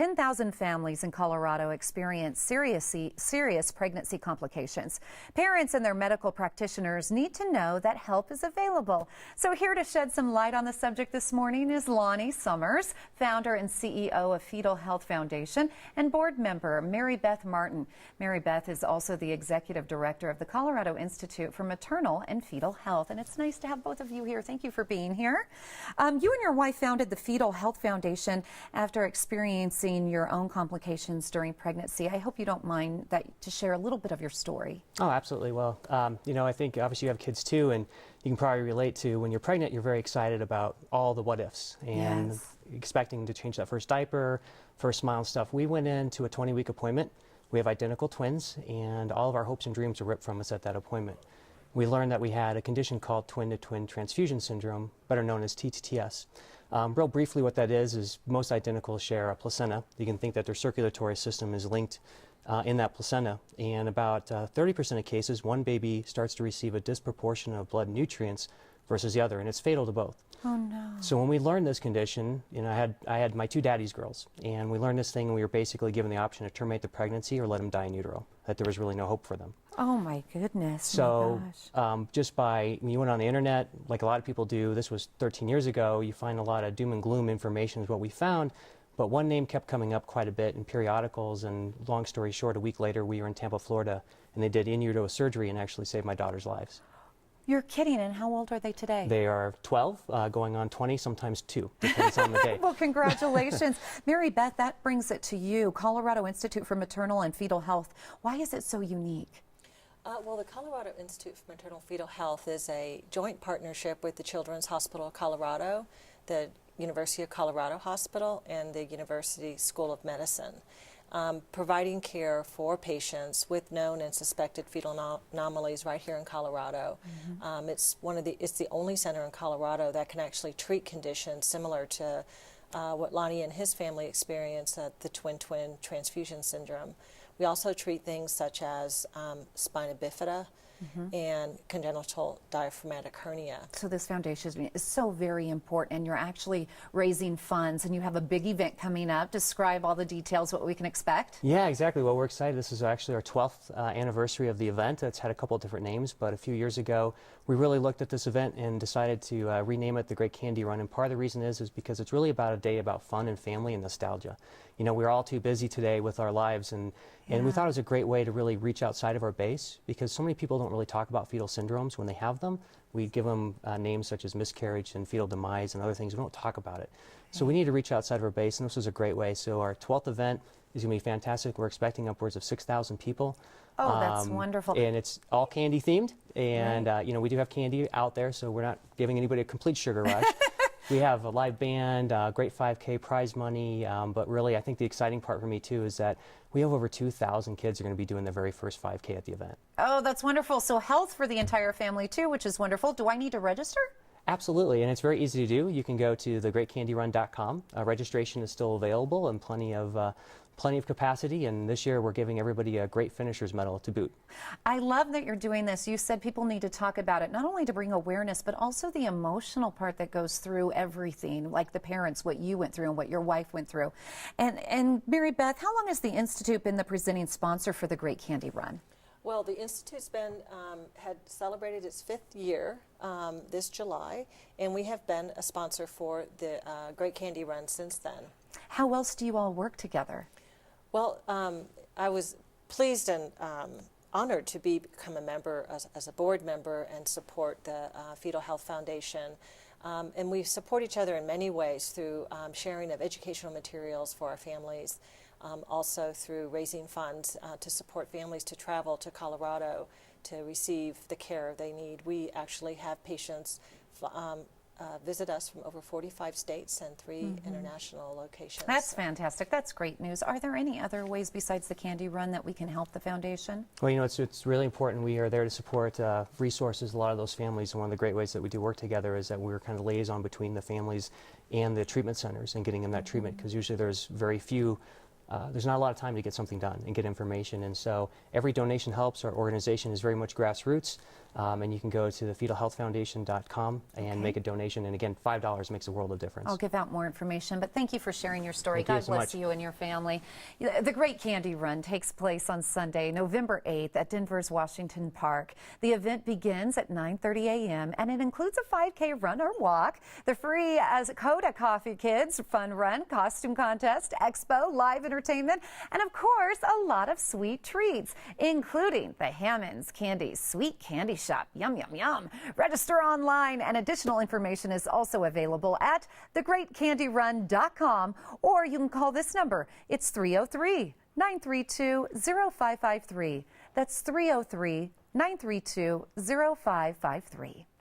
10,000 families in Colorado experience serious pregnancy complications. Parents and their medical practitioners need to know that help is available. So here to shed some light on the subject this morning is Lonnie Summers, founder and CEO of Fetal Health Foundation, and board member Mary Beth Martin. Mary Beth is also the executive director of the Colorado Institute for Maternal and Fetal Health. And it's nice to have both of you here. Thank you for being here. You and your wife founded the Fetal Health Foundation after experiencing your own complications during pregnancy. I hope you don't mind to share a little bit of your story. Oh, absolutely. Well, I think obviously you have kids too, and you can probably relate to when you're pregnant, you're very excited about all the what ifs and expecting to change that first diaper, first smile and stuff. We went into a 20-week appointment. We have identical twins, and all of our hopes and dreams were ripped from us at that appointment. We learned that we had a condition called twin-to-twin transfusion syndrome, better known as TTTS. Real briefly, what that is most identicals share a placenta. You can think that their circulatory system is linked in that placenta, and about 30% of cases, one baby starts to receive a disproportion of blood nutrients versus the other, and it's fatal to both. Oh no. So when we learned this condition, I had my two daddy's girls, and we learned this thing, and we were basically given the option to terminate the pregnancy or let them die in utero, that there was really no hope for them. Oh my goodness. So my gosh. just by, you went on the internet, like a lot of people do, this was 13 years ago, you find a lot of doom and gloom information is what we found, but one name kept coming up quite a bit in periodicals, and long story short, a week later we were in Tampa, Florida, and they did in utero surgery and actually saved my daughter's lives. You're kidding, and how old are they today? They are 12, going on 20, sometimes 2, depends on the day. Well, congratulations. Mary Beth, that brings it to you. Colorado Institute for Maternal and Fetal Health. Why is it so unique? Well, the Colorado Institute for Maternal and Fetal Health is a joint partnership with the Children's Hospital of Colorado, the University of Colorado Hospital, and the University School of Medicine, providing care for patients with known and suspected fetal anomalies right here in Colorado. Mm-hmm. It's the only center in Colorado that can actually treat conditions similar to what Lonnie and his family experienced at the twin-twin transfusion syndrome. We also treat things such as spina bifida and congenital diaphragmatic hernia. So this foundation is so very important, and you're actually raising funds, and you have a big event coming up. Describe all the details, what we can expect. Yeah, exactly. Well, we're excited. This is actually our 12th anniversary of the event. It's had a couple of different names, but a few years ago, we really looked at this event and decided to rename it the Great Candy Run. And part of the reason is because it's really about a day about fun and family and nostalgia. You know, we're all too busy today with our lives, and we thought it was a great way to really reach outside of our base, because so many people don't really talk about fetal syndromes when they have them. We give them names such as miscarriage and fetal demise and other things. We don't talk about it. So we need to reach outside of our base, and this was a great way. So our 12th event is going to be fantastic. We're expecting upwards of 6,000 people. Oh, that's wonderful. And it's all candy themed, and we do have candy out there, so we're not giving anybody a complete sugar rush. We have a live band, great 5K prize money, but really I think the exciting part for me too is that we have over 2,000 kids who are going to be doing the very first 5K at the event. Oh, that's wonderful. So health for the entire family too, which is wonderful. Do I need to register? Absolutely, and it's very easy to do. You can go to thegreatcandyrun.com. Registration is still available, and plenty of capacity, and this year we're giving everybody a great finisher's medal to boot. I love that you're doing this. You said people need to talk about it, not only to bring awareness, but also the emotional part that goes through everything, like the parents, what you went through and what your wife went through. And Mary Beth, how long has the Institute been the presenting sponsor for the Great Candy Run? Well, the Institute's had celebrated its 5th year this July, and we have been a sponsor for the Great Candy Run since then. How else do you all work together? Well, I was pleased and honored to become a member, as a board member, and support the Fetal Health Foundation. And we support each other in many ways through sharing of educational materials for our families, also through raising funds to support families to travel to Colorado to receive the care they need. We actually have patients visit us from over 45 states and 3 international locations. That's fantastic. That's great news. Are there any other ways besides the Candy Run that we can help the foundation? Well, it's really important. We are there to support resources, a lot of those families, and one of the great ways that we do work together is that we're kind of liaison between the families and the treatment centers and getting them that treatment, because usually there's very few there's not a lot of time to get something done and get information, and so every donation helps. Our organization is very much grassroots. And you can go to the fetalhealthfoundation.com and make a donation. And again, $5 makes a world of difference. I'll give out more information, but thank you for sharing your story. Thank you God so bless much. you and your family. The Great Candy Run takes place on Sunday, November 8th at Denver's Washington Park. The event begins at 9:30 a.m. and it includes a 5K run or walk, the free as CODA Coffee Kids fun run, costume contest, expo, live entertainment, and of course a lot of sweet treats, including the Hammond's Candies Sweet Candy Shop. Yum, yum, yum. Register online, and additional information is also available at thegreatcandyrun.com, or you can call this number. It's 303-932-0553. That's 303-932-0553.